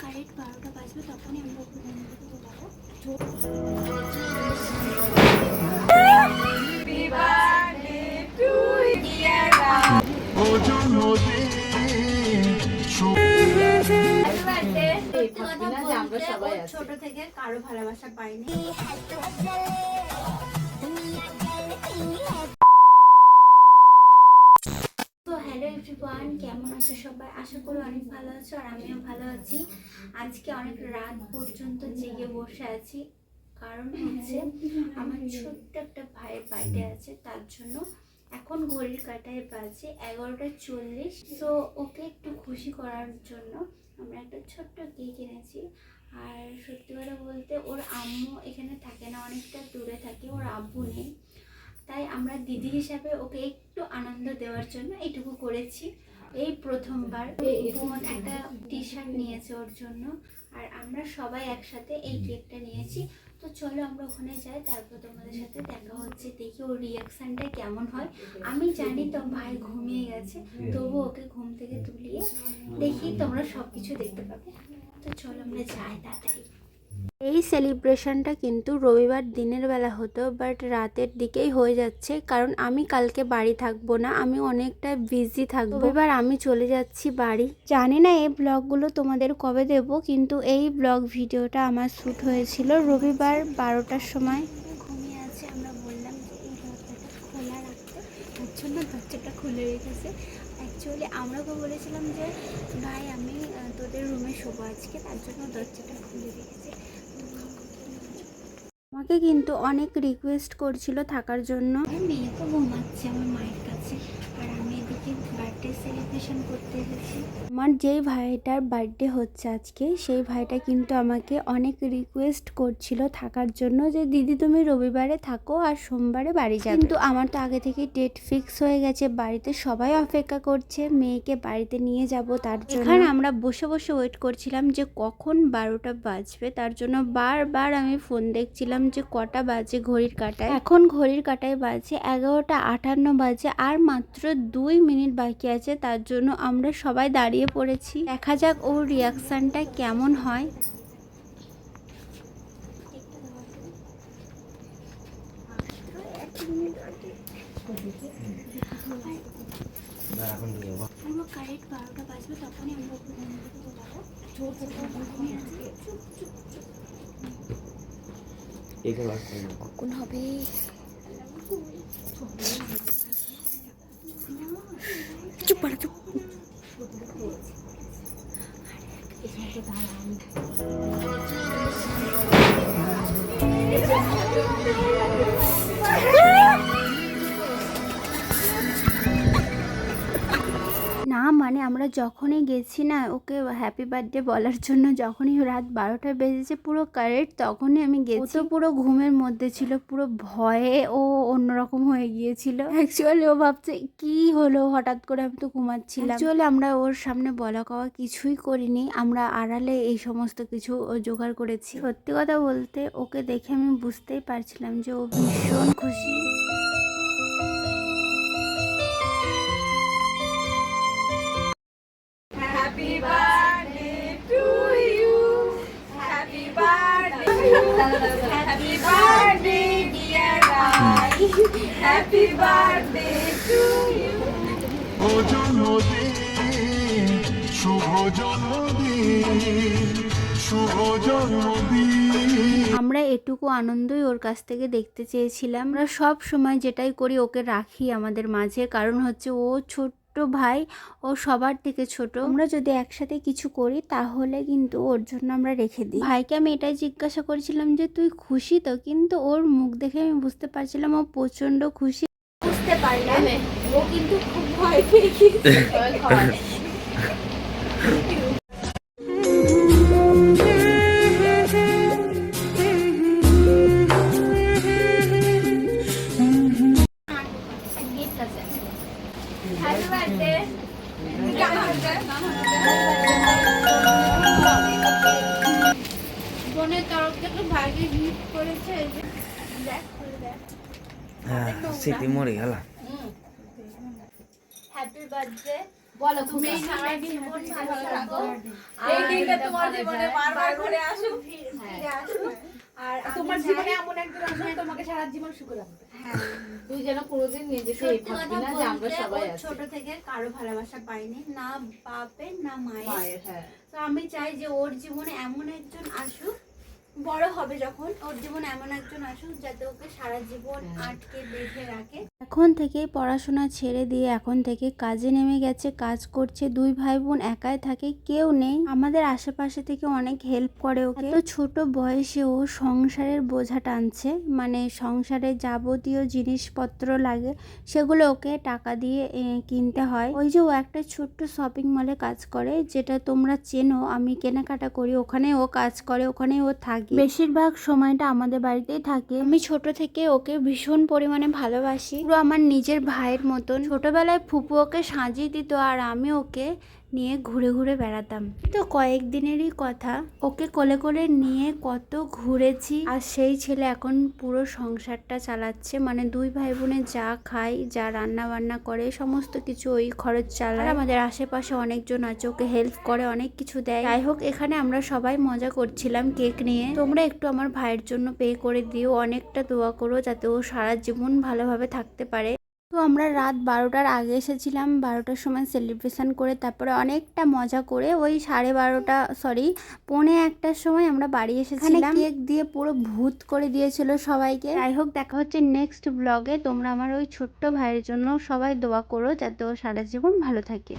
Correct 12টা বাজবে, তখনই আমরা ছোট থেকে কারো ভালোবাসা পাইনি। তো হ্যালো এভরিওয়ান, কেমন আছো সবাই? আশা করি অনেক ভালো আছো, আর আমিও ভালো আছি। আজকে অনেক রাত পর্যন্ত জেগে বসে আছি, কারণ হচ্ছে আমার ছোট্ট একটা ভাইয়ের বার্থডে আছে, তার জন্য এখন ঘড়ির কাঁটায় বাজে 11:40। তো ওকে একটু খুশি করার জন্য আমরা একটা ছোট্ট কেক এনেছি। আর সত্যি কথা বলতে ওর আম্মু এখানে থাকে না, অনেকটা দূরে থাকে, ওর আব্বু নেই, তাই আমরা দিদি হিসাবে ওকে একটু আনন্দ দেওয়ার জন্য এইটুকু করেছি। এই প্রথমবার বোন একটা টি শার্ট নিয়েছে ওর জন্য, আর আমরা সবাই একসাথে এই কেকটা নিয়েছি। তো চলো আমরা ওখানে যাই, তারপর তোমাদের সাথে দেখা হচ্ছে, দেখি ওর রিয়াকশানটা কেমন হয়। আমি জানি তো ভাই ঘুমিয়ে গেছে, তবু ওকে ঘুম থেকে তুলিয়ে দেখি তোমরা সব কিছু দেখতে পাবে। তো চলো আমরা যাই তাড়াতাড়ি। এই সেলিব্রেশনটা কিন্তু রবিবার দিনের বেলা হতো, বাট রাতের দিকেই হয়ে যাচ্ছে, কারণ আমি কালকে বাড়ি থাকবো না, আমি অনেকটা বিজি থাকবো। রবিবার আমি চলে যাচ্ছি বাড়ি। জানি না এই ব্লগগুলো তোমাদের কবে দেব, কিন্তু এই ব্লগ ভিডিওটা আমার শ্যুট হয়েছিল রবিবার 12টার সময়। ঘুমিয়ে আছে, আমরা বললাম যে এই দরজাটা খোলা রাখতে, তার জন্য দরজাটা খুলে রেখেছে। অ্যাকচুয়ালি আমরাও বলেছিলাম যে ভাই আমি তোদের রুমে শোবো আজকে, তার জন্য দরজাটা খুলে রেখেছে। আমাকে কিন্তু অনেক রিকোয়েস্ট করছিল থাকার জন্য। মেয়ে তো ঘুমাচ্ছে আমার মায়ের কাছে, আর আমি এদিকে বার্থডে সেলিব্রেশন করতে এসেছি। আমার যেই ভাইটার বার্থডে হচ্ছে আজকে, সেই ভাইটা কিন্তু আমাকে অনেক রিকোয়েস্ট করছিল থাকার জন্য, যে দিদি তুমি রবিবারে থাকো আর সোমবারে বাড়ি যাবে। কিন্তু আমার তো আগে থেকে ডেট ফিক্স হয়ে গেছে, বাড়িতে সবাই অপেক্ষা করছে মেয়েকে বাড়িতে নিয়ে যাব, তার জন্য এখানে আমরা বসে বসে ওয়েট করছিলাম যে কখন 12টা বাজবে। তার জন্য বারবার আমি ফোন দেখছিলাম যে কটা বাজে ঘড়ির কাঁটায়। এখন ঘড়ির কাঁটায় বাজে 11:58 বাজে, আর মাত্র 2 মিনিট বাকি আছে, তার জন্য আমরা সবাই দাঁড়িয়ে পড়েছি। দেখা যাক ওর রিয়াকশনটা কেমন হয়। পুরো কারেক্ট 12টা বাজবে, তখনই আমরা কখন হবে? চুপ পাড়া চুপ। না মানে আমরা যখনই গেছি না ওকে হ্যাপি বার্থডে বলার জন্য, যখনই রাত 12টা বেজেছে পুরো কারেক্ট তখনই আমি গেছি। তো পুরো ঘুমের মধ্যে ছিল, পুরো ভয়ে ও অন্যরকম হয়ে গিয়েছিল। অ্যাকচুয়ালি ও ভাবছে কি হলো হঠাৎ করে, আমি তো ঘুমাচ্ছিলাম। অ্যাকচুয়ালি আমরা ওর সামনে বলা কওয়া কিছুই করিনি, আমরা আড়ালে এই সমস্ত কিছু জোগাড় করেছি। সত্যি কথা বলতে ওকে দেখে আমি বুঝতেই পারছিলাম যে ও ভীষণ খুশি। Happy birthday to you. Happy birthday. Happy birthday, dear Rai. Happy birthday to you. শুভ জন্মদিন, শুভ জন্মদিন। আমরা এটুকু আনন্দই ওর কাছ থেকে দেখতে চেয়েছিলাম। আমরা সব সময় যেটাই করি ওকে রাখি আমাদের মাঝে, কারণ হচ্ছে ও ছোট্ট ভাই, ও সবার থেকে ছোট। আমরা যদি একসাথে কিছু করি তাহলে কিন্তু ওর জন্য আমরা রেখে দিই। ভাইকে আমি এটাই জিজ্ঞাসা করেছিলাম যে তুই খুশি তো, কিন্তু ওর মুখ দেখে আমি বুঝতে পারছিলাম ও প্রচন্ড খুশি। বুঝতে পারলাম ও কিন্তু খুব ভয় পেয়ে গিয়েছে। Happy birthday. বোনের তরফ থেকে ভাইকে গিফট করেছে। দেখ খুলে দেখ। স্মৃতি মরে গেল। হ্যাপি বার্থডে বলো তুমি তুমি সারা জীবন ভালো থাকো এই আর দিনটা তোমার জীবনে বারবার ঘুরে আসুক। ফিরে আসুক আর তোমার আমি জীবনে চাই- এমন একজন আসবে তোমাকে সারা জীবন সুখে রাখবে। হ্যাঁ তুই যেন কোনোদিন নিজেকে সত্যি কথা ভাববি না যে আমরা বলতে সবাই ও আছি। ছোট থেকে কারো ভালোবাসা পাইনি, না বাপের না মায়ের। মায়ের, হ্যাঁ। তো আমি চাই যে ওর জীবনে এমন একজন আসুক, বড় হবে যখন ওর জীবনে এমন একজন আসুক যাতে ওকে সারা জীবন আটকে বেঁধে রাখে। এখন থেকেই পড়াশোনা ছেড়ে দিয়ে এখন থেকে কাজে নেমে গেছে, কাজ করছে। দুই ভাই বোন একাই থাকে, কেউ নেই। আমাদের আশেপাশে থেকে অনেক হেল্প করে ওকে। এত ছোট বয়সে ও সংসারের বোঝা টানছে, মানে সংসারে যাবতীয় জিনিসপত্র লাগে সেগুলো ওকে টাকা দিয়ে কিনতে হয়। ওই যে ও একটা ছোট্ট শপিং মলে কাজ করে, যেটা তোমরা চেনো, আমি কেনাকাটা করি, ওখানে ও কাজ করে, ওখানে ও থাকে। বেশিরভাগ সময়টা আমাদের বাড়িতেই থাকে। আমি ছোট থেকে ওকে ভীষণ পরিমাণে ভালোবাসি, পুরো আমার নিজের ভাইয়ের মতন। ছোটবেলায় ফুপু ওকে সাজিয়ে দিত আর আমি ওকে নিয়ে ঘুরে ঘুরে বেড়াতাম। তো কয়েকদিনেরই কথা, ওকে কোলে করে নিয়ে কত ঘুরেছি। আর সেই ছেলে এখন পুরো সংসারটা চালাচ্ছে, মানে দুই ভাই বোনে যা খায়, যা রান্না বান্না করে, সমস্ত কিছু ওই খরচ চালায়। আর আমাদের আশেপাশে অনেকজন আছে, ওকে হেল্প করে, অনেক কিছু দেয়। যাই হোক, এখানে আমরা সবাই মজা করছিলাম কেক নিয়ে। তোমরা একটু আমার ভাইয়ের জন্য পে করে দিও, অনেকটা দোয়া করো যাতে ও সারা জীবন ভালোভাবে থাকতে পারে। তো আমরা রাত 12টার আগে এসেছিলাম, 12টার সময় সেলিব্রেশন করে তারপরে অনেকটা মজা করে ওই 12:30 পৌনে 1টার সময় আমরা বাড়ি এসেছিলাম। কেক দিয়ে পুরো ভূত করে দিয়েছিল সবাইকে। যাই হোক, দেখা হচ্ছে নেক্সট ব্লগে। তোমরা আমার ওই ছোট্ট ভাইয়ের জন্য সবাই দোয়া করো যাতে ও সারা জীবন ভালো থাকে।